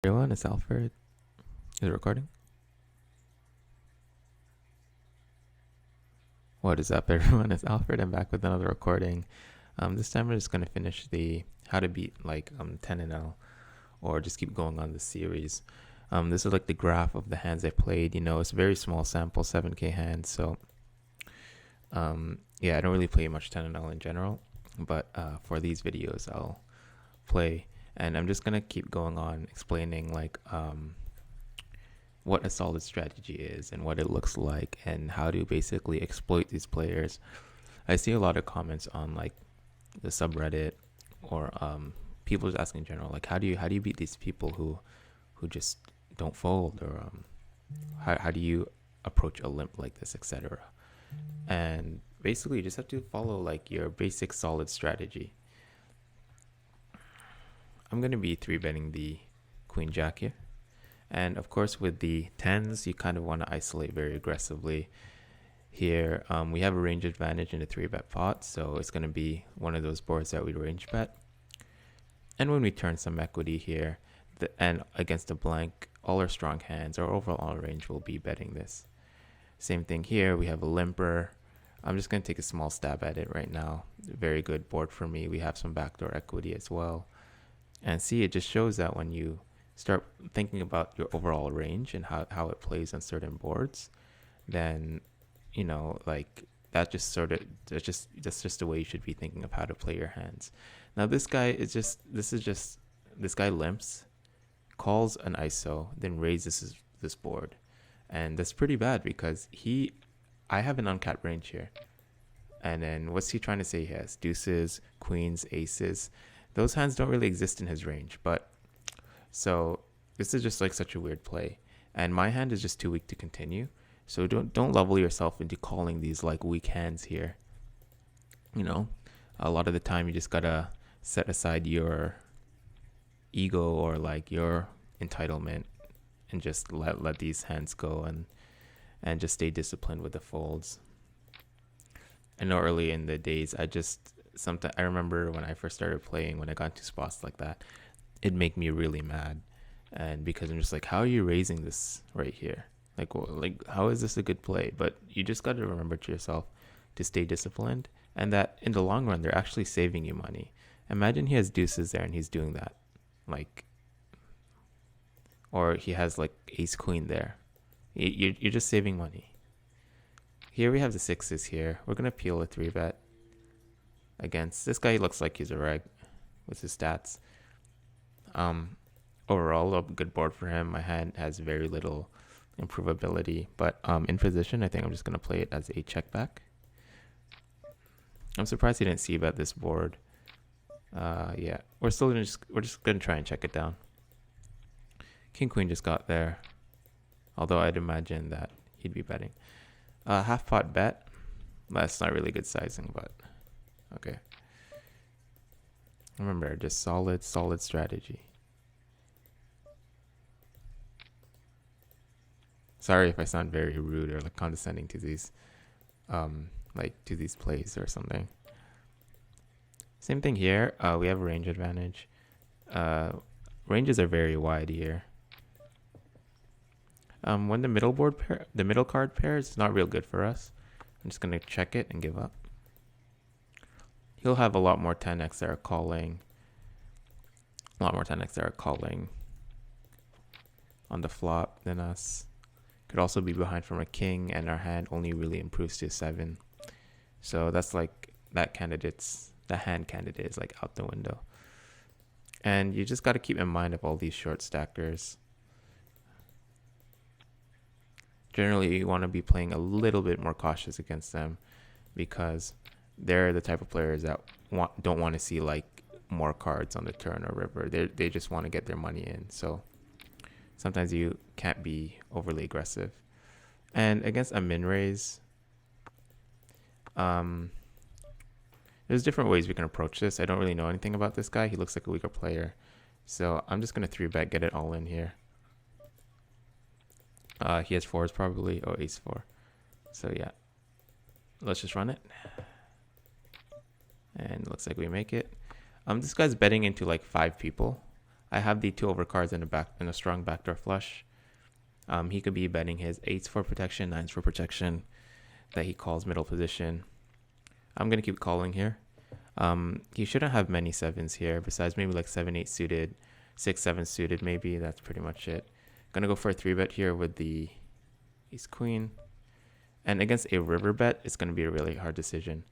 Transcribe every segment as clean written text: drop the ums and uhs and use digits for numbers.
Everyone, it's Alfred. Is it recording? What is up, everyone? It's Alfred. I'm back with another recording. This time we're just gonna finish the how to beat 10 and 0, or just keep going on the series. This is like the graph of the hands I played. It's a very small sample, 7K hands. So yeah, I don't really play much 10 and 0 in general, but for these videos I'll play, and I'm just gonna keep going on explaining what a solid strategy is and what it looks like and how to basically exploit these players. I see a lot of comments on the subreddit, or people just asking in general, like, how do you beat these people who just don't fold, or how do you approach a limp like this, etc. And basically you just have to follow like your basic solid strategy. I'm going to be 3-betting the queen jack here. And of course, with the tens, you kind of want to isolate very aggressively. Here, we have a range advantage in a 3-bet pot, so it's going to be one of those boards that we range bet. And when we turn some equity here, and against a blank, all our strong hands, our overall range will be betting this. Same thing here, we have a limper. I'm just going to take a small stab at it right now. Very good board for me. We have some backdoor equity as well. And see, it just shows that when you start thinking about your overall range and how it plays on certain boards, then that's just the way you should be thinking of how to play your hands. Now this guy this guy limps, calls an ISO, then raises this board, and that's pretty bad because I have an uncapped range here, and then what's he trying to say? He has deuces, queens, aces. Those hands don't really exist in his range, but so this is just like such a weird play, and my hand is just too weak to continue. So don't level yourself into calling these like weak hands here. A lot of the time you just gotta set aside your ego or like your entitlement and just let these hands go, and just stay disciplined with the folds. I know early in the days I remember when I first started playing, when I got into spots like that, it'd make me really mad. And because I'm just like, how are you raising this right here? Like how is this a good play? But you just got to remember to yourself to stay disciplined, and that in the long run, they're actually saving you money. Imagine he has deuces there and he's doing that. Or he has like ace queen there. You're just saving money. Here we have the sixes here. We're going to peel a 3-bet against this guy. He looks like he's a reg with his stats. Overall, a good board for him. My hand has very little improvability, but in position, I think I'm just going to play it as a check back. I'm surprised he didn't see bet this board. Yeah, we're just going to try and check it down. King queen just got there, although I'd imagine that he'd be betting. Half pot bet. That's not really good sizing, but okay. Remember, just solid strategy. Sorry if I sound very rude or like condescending to these to these plays or something. Same thing here. We have a range advantage. Ranges are very wide here. When the middle card pairs, it's not real good for us. I'm just gonna check it and give up. He'll have a lot more 10x that are calling. A lot more 10x that are calling on the flop than us. Could also be behind from a king, and our hand only really improves to 7. So that's like that hand candidate is like out the window. And you just got to keep in mind of all these short stackers. Generally, you want to be playing a little bit more cautious against them, because they're the type of players that don't want to see like more cards on the turn or river. They just want to get their money in. So sometimes you can't be overly aggressive. And against a min raise, there's different ways we can approach this. I don't really know anything about this guy. He looks like a weaker player, so I'm just gonna 3-bet, get it all in here. He has 4s probably. Oh, ace 4. So yeah, let's just run it. And it looks like we make it. This guy's betting into like 5 people. I have the 2 overcards in a strong backdoor flush. He could be betting his 8s for protection, 9s for protection that he calls middle position. I'm going to keep calling here. He shouldn't have many 7s here, besides maybe like 7-8 suited, 6-7 suited maybe. That's pretty much it. Going to go for a 3-bet here with the ace-queen. And against a river bet, it's going to be a really hard decision.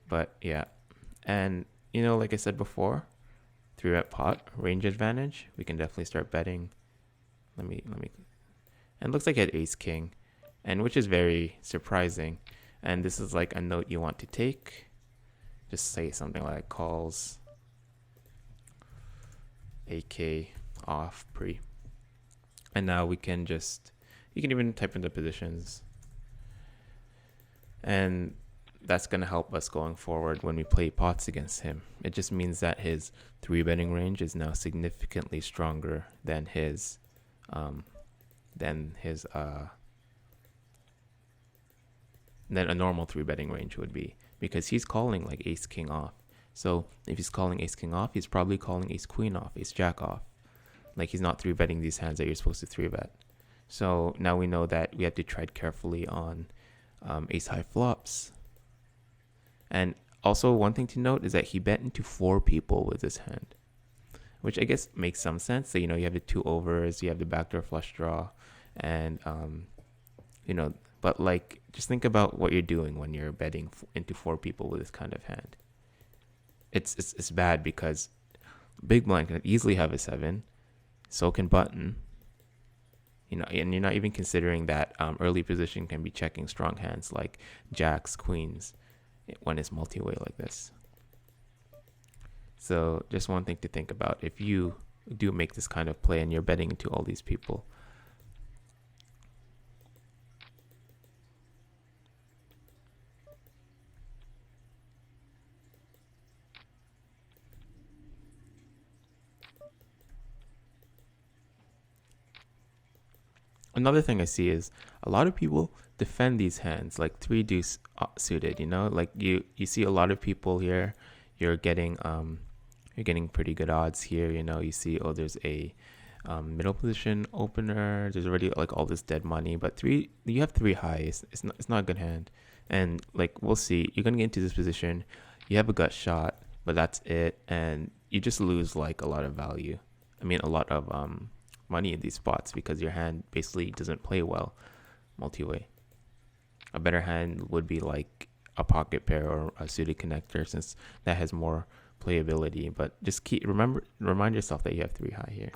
But yeah. And, you know, like I said before, 3-bet pot, range advantage. We can definitely start betting. Let me. And it looks like he had ace-king, and which is very surprising. And this is like a note you want to take. Just say something like calls AK off pre. And now we can just, you can even type in the positions. And that's going to help us going forward when we play pots against him. It just means that his 3-betting range is now significantly stronger than his than a normal 3-betting range would be, because he's calling like ace king off. So if he's calling ace king off, he's probably calling ace queen off, ace jack off. Like he's not 3-betting these hands that you're supposed to 3-bet. So now we know that we have to tread carefully on ace high flops. And also one thing to note is that he bet into 4 people with this hand, which I guess makes some sense. So, you know, you have the 2 overs, you have the backdoor flush draw, and, you know, but like, just think about what you're doing when you're betting into 4 people with this kind of hand. It's bad because big blind can easily have a 7, so can button, you know, and you're not even considering that early position can be checking strong hands like jacks, queens, when it's multi-way like this. So just one thing to think about if you do make this kind of play and you're betting into all these people. Another thing I see is a lot of people defend these hands like 3 deuce suited, you know, like you see a lot of people here, you're getting pretty good odds here. You know, you see, oh, there's a middle position opener. There's already like all this dead money, but you have 3 highs. It's not a good hand. And like, we'll see, you're going to get into this position. You have a gut shot, but that's it. And you just lose like a lot of value. I mean, a lot of money in these spots because your hand basically doesn't play well multi-way. A better hand would be like a pocket pair or a suited connector, since that has more playability. But just remind yourself that you have 3 high here.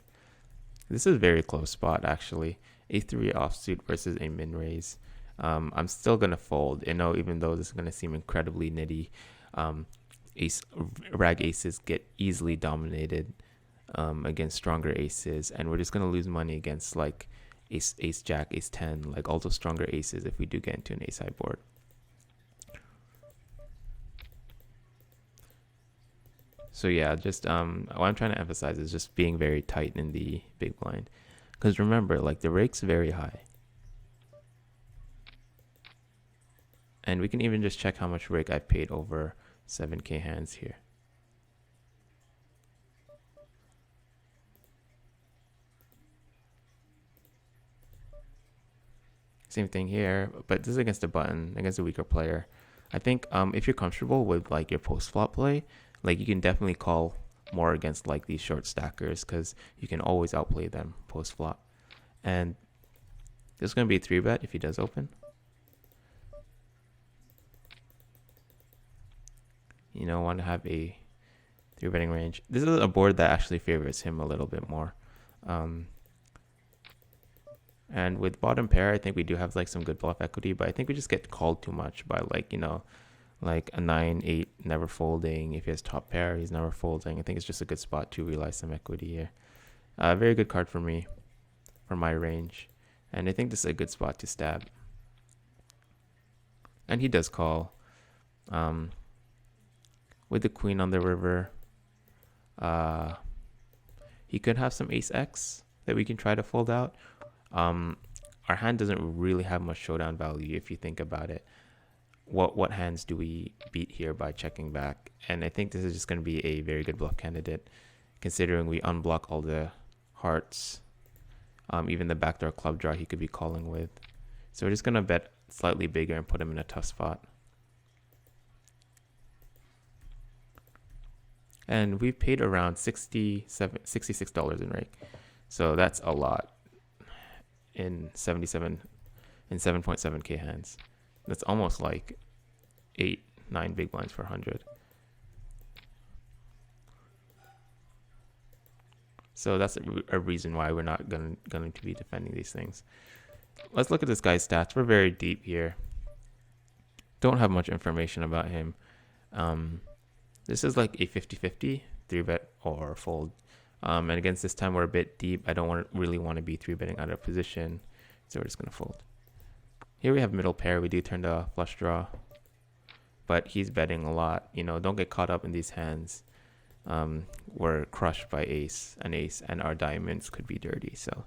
This is a very close spot actually. A3 offsuit versus a min raise. I'm still gonna fold, you know, even though this is gonna seem incredibly nitty. Rag aces get easily dominated against stronger aces, and we're just gonna lose money against like ace jack, ace 10, like all those stronger aces if we do get into an ace high board. So yeah, just what I'm trying to emphasize is just being very tight in the big blind, because remember, like, the rake's very high, and we can even just check how much rake I've paid over 7k hands here. Same thing here, but this is against a button, against a weaker player. I think if you're comfortable with like your post flop play, like you can definitely call more against like these short stackers, because you can always outplay them post flop. And this is going to be a 3-bet if he does open. You know, want to have a 3-betting range. This is a board that actually favors him a little bit more. And with bottom pair, I think we do have like some good bluff equity, but I think we just get called too much by like, you know, like a 9-8 never folding. If he has top pair, he's never folding. I think it's just a good spot to realize some equity here. Very good card for me, for my range. And I think this is a good spot to stab. And he does call. With the queen on the river, he could have some ace X that we can try to fold out. Our hand doesn't really have much showdown value if you think about it. What hands do we beat here by checking back? And I think this is just going to be a very good bluff candidate, considering we unblock all the hearts, even the backdoor club draw he could be calling with. So we're just going to bet slightly bigger and put him in a tough spot. And we've paid around $66 in rake. So that's a lot in 7.7k hands. That's almost like 8-9 big blinds for 100. So that's a reason why we're not going to be defending these things. Let's look at this guy's stats. We're very deep here. Don't have much information about him. This is like a 50-50 3-bet or fold. And against this time we're a bit deep. I don't really want to be 3-betting out of position. So we're just going to fold. Here we have middle pair. We do turn the flush draw. But he's betting a lot. You know, don't get caught up in these hands. We're crushed by an ace, and our diamonds could be dirty. So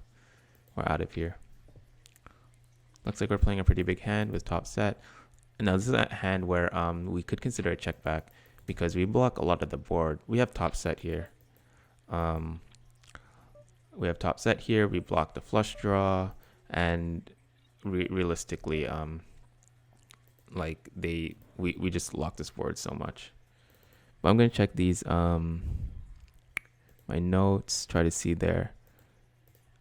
we're out of here. Looks like we're playing a pretty big hand with top set. And now this is a hand where we could consider a check back because we block a lot of the board. We have top set here. We block the flush draw, and realistically, we just lock this board so much. But I'm gonna check these my notes, try to see their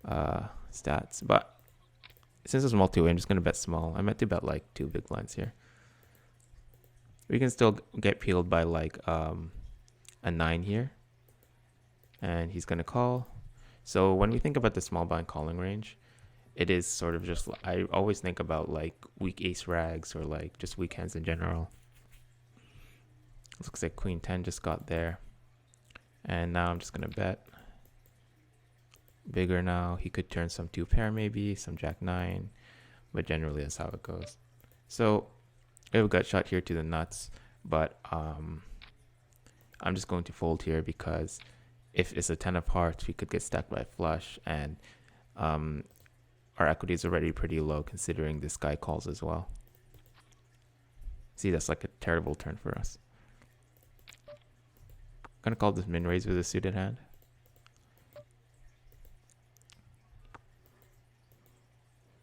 stats. But since it's multi-way, I'm just gonna bet small. I meant to bet like 2 big blinds here. We can still get peeled by like a 9 here, and he's gonna call. So when we think about the small blind calling range, it is sort of just, I always think about like weak ace rags or like just weak hands in general. Looks like queen 10 just got there, and now I'm just gonna bet bigger. Now he could turn some 2 pair, maybe some jack 9, but generally that's how it goes. So we have a gut shot here to the nuts, but I'm just going to fold here because if it's a 10 of hearts, we could get stacked by a flush, and our equity is already pretty low considering this guy calls as well. See, that's like a terrible turn for us. I'm gonna call this min raise with a suited hand.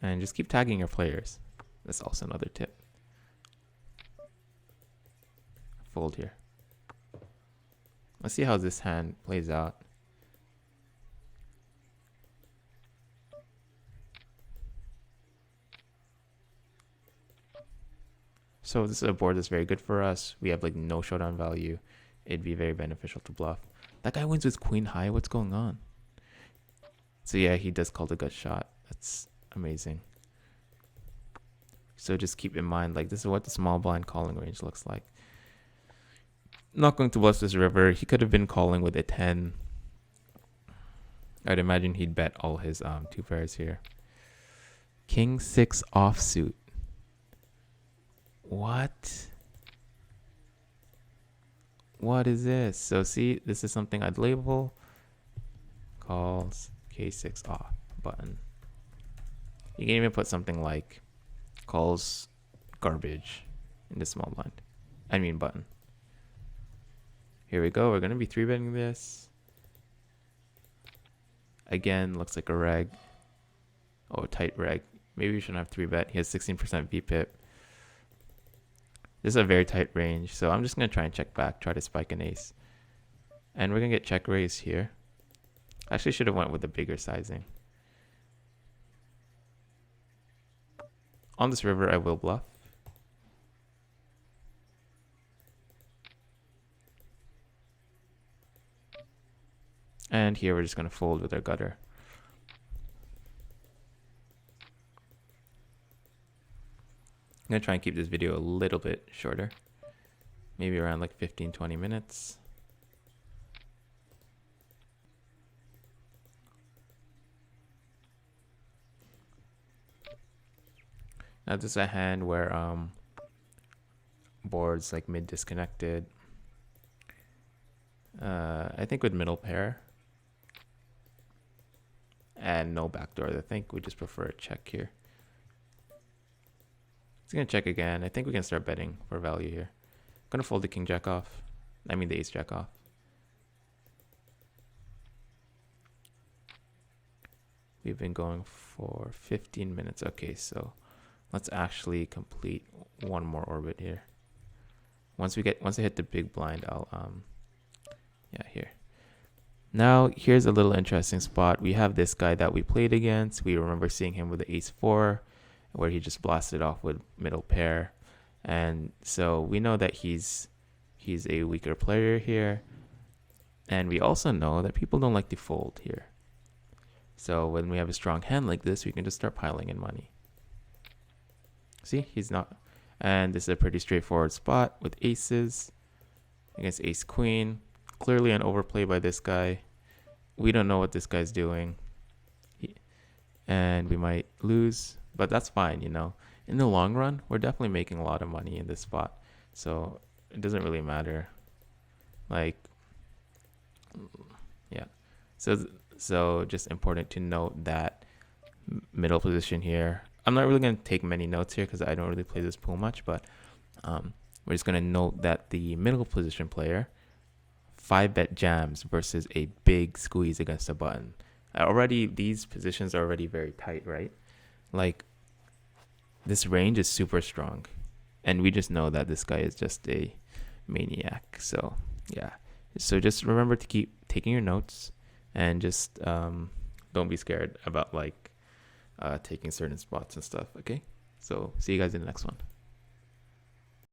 And just keep tagging your players. That's also another tip. Fold here. Let's see how this hand plays out. So this is a board that's very good for us. We have like no showdown value. It'd be very beneficial to bluff. That guy wins with queen high. What's going on? So yeah, he does call the gut shot. That's amazing. So just keep in mind, like, this is what the small blind calling range looks like. Not going to bluff this river. He could have been calling with a 10. I'd imagine he'd bet all his 2 pairs here. King 6 offsuit. What? What is this? So see, this is something I'd label. Calls K6 off button. You can even put something like calls garbage in the small blind. I mean button. Here we go. We're going to be 3-betting this. Again, looks like a reg. Oh, tight reg. Maybe we shouldn't have 3-bet. He has 16% VPIP. This is a very tight range, so I'm just going to try and check back, try to spike an ace. And we're going to get check raise here. I actually should have went with the bigger sizing. On this river, I will bluff. And here we're just going to fold with our gutter. I'm going to try and keep this video a little bit shorter. Maybe around like 15-20 minutes. Now this is a hand where boards like mid disconnected. I think with middle pair and no backdoor, I think we just prefer a check here. It's gonna check again. I think we can start betting for value here. I'm gonna fold the king jack off. I mean the ace jack off. We've been going for 15 minutes. Okay, so let's actually complete one more orbit here. Once I hit the big blind, I'll yeah, here. Now here's a little interesting spot. We have this guy that we played against. We remember seeing him with the ace-4, where he just blasted off with middle pair, and so we know that he's a weaker player here, and we also know that people don't like to fold here. So when we have a strong hand like this, we can just start piling in money. See, he's not, and this is a pretty straightforward spot with aces against ace queen. Clearly an overplay by this guy. We don't know what this guy's doing, and we might lose, but that's fine, you know. In the long run, we're definitely making a lot of money in this spot, so it doesn't really matter. Like, yeah. So just important to note that middle position here. I'm not really going to take many notes here because I don't really play this pool much, but we're just going to note that the middle position player 5-bet jams versus a big squeeze against a button. Already, these positions are already very tight, right? Like, this range is super strong, and we just know that this guy is just a maniac. So yeah, so just remember to keep taking your notes, and just don't be scared about like taking certain spots and stuff. Okay, so see you guys in the next one.